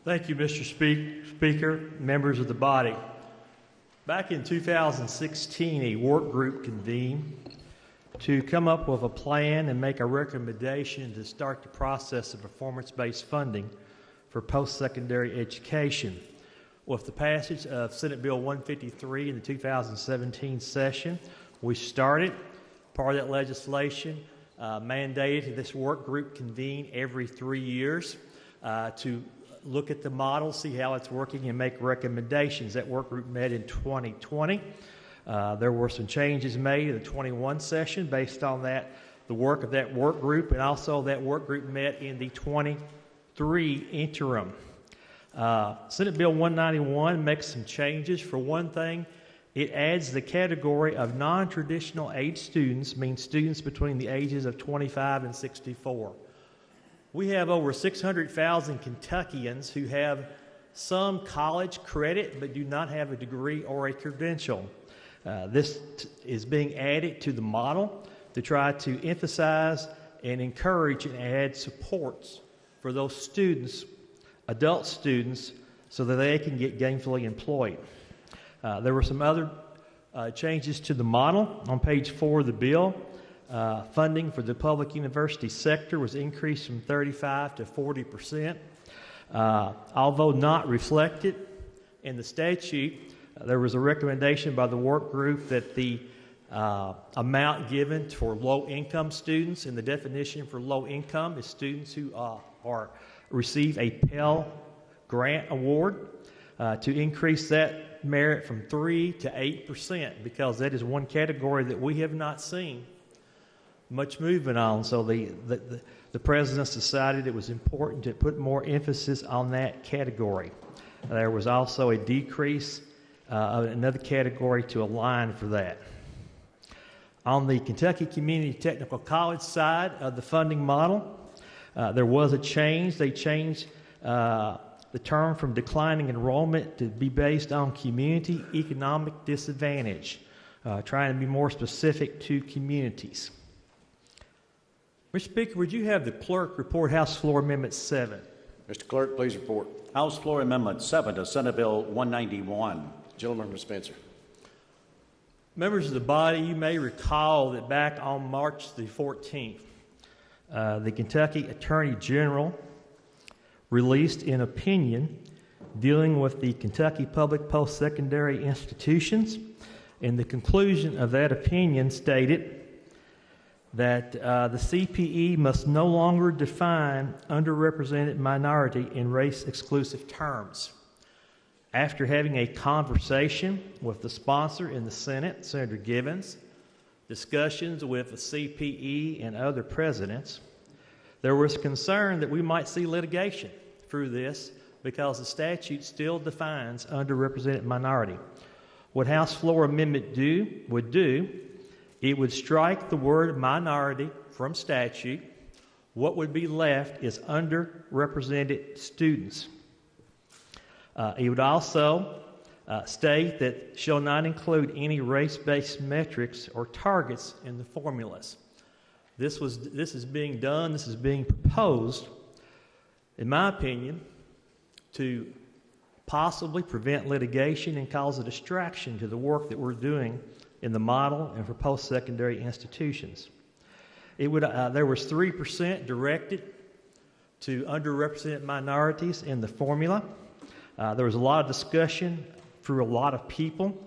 Thank you, Mr. Speaker, members of the body. Back in 2016, a work group convened to come up with a plan and make a recommendation to start the process of performance-based funding for post-secondary education. With the passage of Senate Bill 153 in the 2017 session, we started. Part of that legislation mandated this work group convene every 3 years to look at the model, see how it's working, and make recommendations. That work group met in 2020. There were some changes made in the 21 session based on that, the work of that work group, and also that work group met in the 23 interim. Senate Bill 191 makes some changes. For one thing, it adds the category of non-traditional age students, means students between the ages of 25 and 64. We have over 600,000 Kentuckians who have some college credit but do not have a degree or a credential. This is being added to the model to try to emphasize and encourage and add supports for those students, adult students, so that they can get gainfully employed. There were some other changes to the model. On page 4 of the bill, funding for the public university sector was increased from 35 to 40%. Although not reflected in the statute, there was a recommendation by the work group that the amount given for low-income students, and the definition for low income is students who receive a Pell Grant award, to increase that merit from 3 to 8%, because that is one category that we have not seen much movement on. So the president decided it was important to put more emphasis on that category. There was also a decrease of another category to align for that. On the Kentucky Community Technical College side of the funding model, there was a change. They changed the term from declining enrollment to be based on community economic disadvantage, trying to be more specific to communities. Mr. Speaker, would you have the clerk report House Floor Amendment 7? Mr. Clerk, please report. House Floor Amendment 7 to Senate Bill 191. Gentleman from Spencer. Members of the body, you may recall that back on March the 14th, the Kentucky Attorney General released an opinion dealing with the Kentucky public post-secondary institutions, and the conclusion of that opinion stated that the CPE must no longer define underrepresented minority in race-exclusive terms. After having a conversation with the sponsor in the Senate, Senator Givens, discussions with the CPE and other presidents, there was concern that we might see litigation through this because the statute still defines underrepresented minority. What House Floor Amendment would do, it would strike the word minority from statute. What would be left is underrepresented students. It would also state that shall not include any race-based metrics or targets in the formulas. This is being done, this is being proposed, in my opinion, to possibly prevent litigation and cause a distraction to the work that we're doing in the model and for post-secondary institutions. There was 3% directed to underrepresented minorities in the formula. There was a lot of discussion through a lot of people.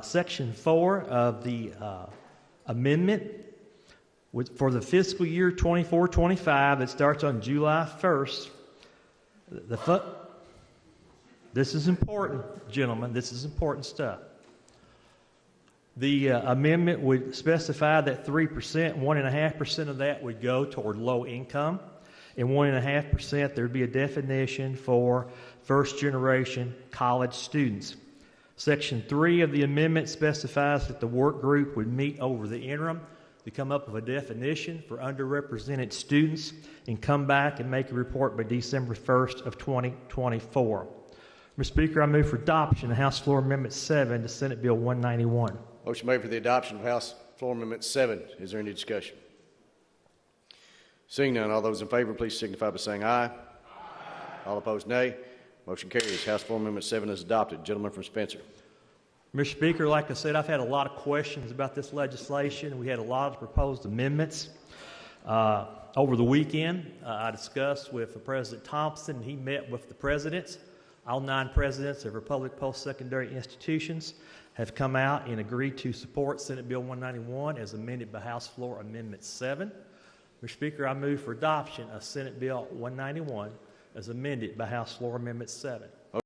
Section 4 of the amendment for the fiscal year 24-25 that starts on July 1st, this is important, gentlemen, this is important stuff. The amendment would specify that 3%, 1.5% of that would go toward low income, and 1.5% there would be a definition for first-generation college students. Section 3 of the amendment specifies that the work group would meet over the interim to come up with a definition for underrepresented students and come back and make a report by December 1st of 2024. Mr. Speaker, I move for adoption of House Floor Amendment 7 to Senate Bill 191. Motion made for the adoption of House Floor Amendment 7. Is there any discussion? Seeing none, all those in favor, please signify by saying aye. Aye. All opposed, nay. Motion carries. House Floor Amendment 7 is adopted. Gentleman from Spencer. Mr. Speaker, like I said, I've had a lot of questions about this legislation. We had a lot of proposed amendments. Over the weekend, I discussed with President Thompson. He met with the presidents. All 9 presidents of Republic Post-Secondary Institutions have come out and agreed to support Senate Bill 191 as amended by House Floor Amendment 7. Mr. Speaker, I move for adoption of Senate Bill 191 as amended by House Floor Amendment 7.